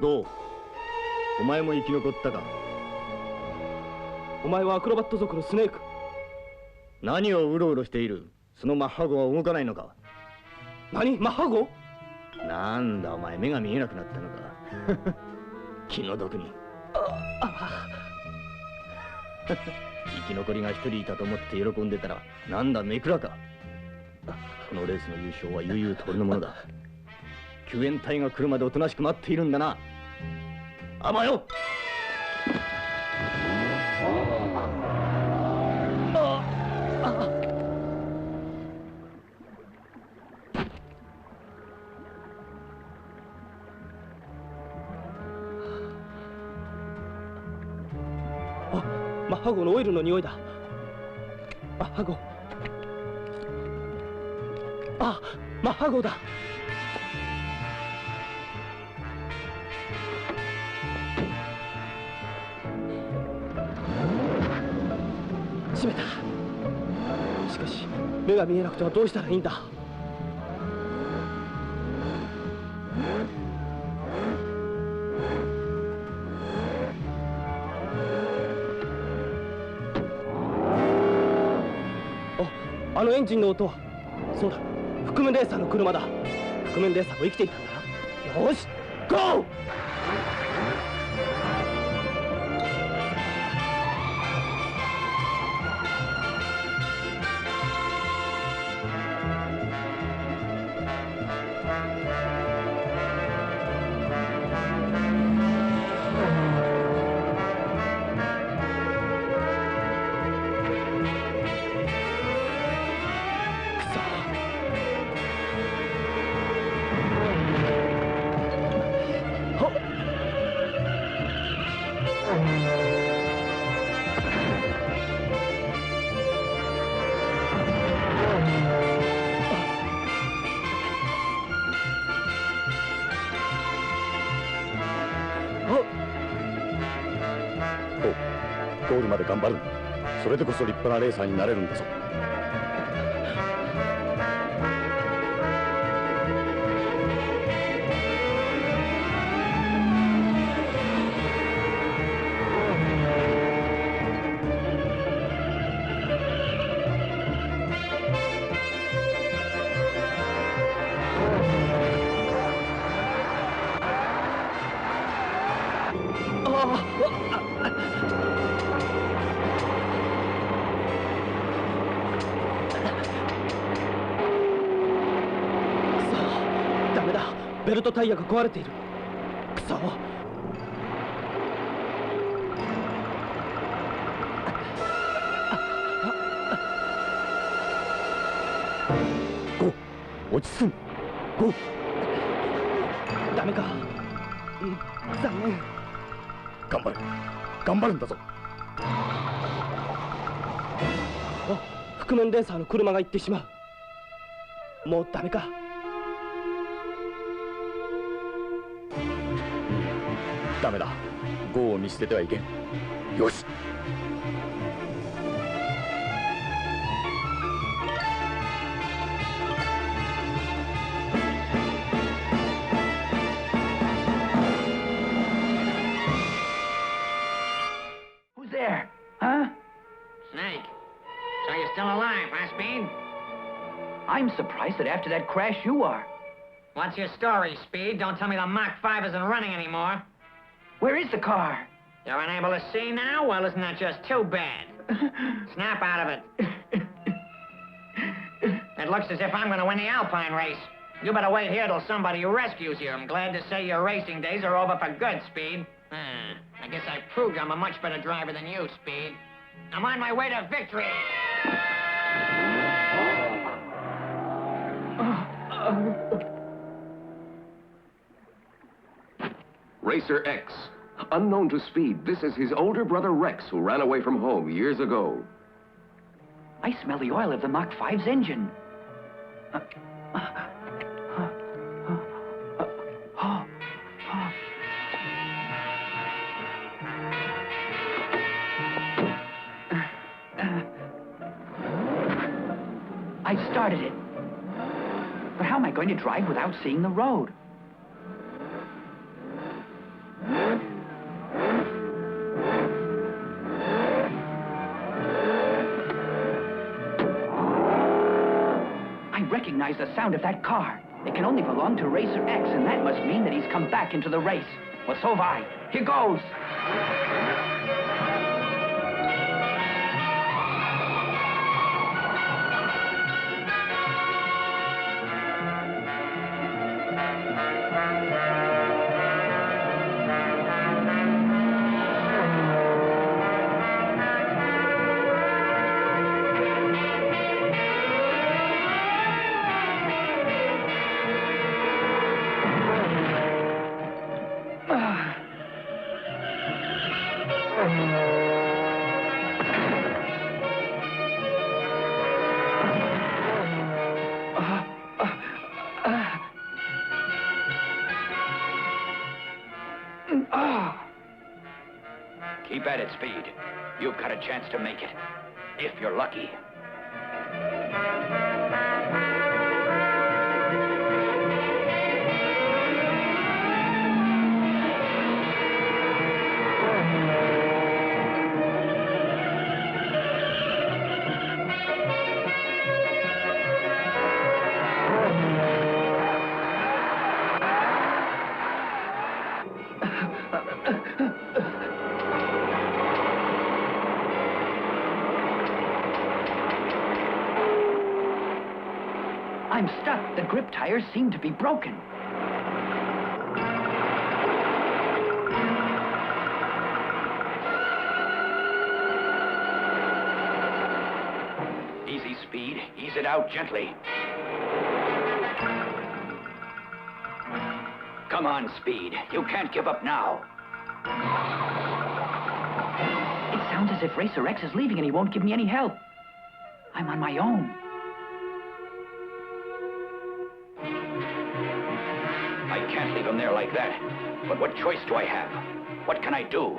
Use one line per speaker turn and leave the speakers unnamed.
ゴー、お前も生き残ったか。
お前はアクロバット族のスネーク。
何をうろうろしている。そのマッハ号は動かないのか。
何、マッハ号？
なんだお前、目が見えなくなったのか。気の毒に。生き残りが一人いたと思って喜んでたら、なんだめくらか。このレースの優勝は悠々と俺のものだ。救援隊が来るまでおとなしく待っているんだな。あばよ。
マッハ号のオイルの匂いだ。マッハ号。あ、マッハ号だ。閉めた。しかし目が見えなくてはどうしたらいいんだ。あのエンジンの音は、そうだ、覆面レーサーの車だ。覆面レーサーも生きていたんだな。よし、ゴー！
ゴールまで頑張る。それでこそ立派なレーサーになれるんだぞ。ベルトタイヤが壊れている。くそ。ゴー、落ち着く。ゴー。ダメか。残念。頑張れ。頑張るんだぞ。覆面レーサーの車が行ってしまう。もうダメか。ダメだ。ゴーを見捨ててはいけん。よし。
Who's there? Huh?
Snake. So you're still alive, huh, Speed?
I'm surprised that after that crash you are.
What's your story, Speed? Don't tell me the Mach 5 isn't running anymore.
Where is the car?
You're unable to see now? Well, isn't that just too bad? Snap out of it. It looks as if I'm going to win the Alpine race. You better wait here till somebody rescues you. I'm glad to say your racing days are over for good, Speed. I guess I proved I'm a much better driver than you, Speed. I'm on my way to victory.
Racer X. Unknown to Speed, this is his older brother Rex, who ran away from home years ago.
I smell the oil of the Mach 5's engine. I started it. But how am I going to drive without seeing the road? recognize the sound of that car. It can only belong to Racer X, and that must mean that he's come back into the race. Well, so have I. Here goes.
Keep at it, Speed. You've got a chance to make it. If you're lucky.
I'm stuck. The grip tires seem to be broken.
Easy, Speed. Ease it out gently. Come on, Speed. You can't give up now.
It sounds as if Racer X is leaving and he won't give me any help. I'm on my own.
I can't leave him there like that. But what choice do I have? What can I do?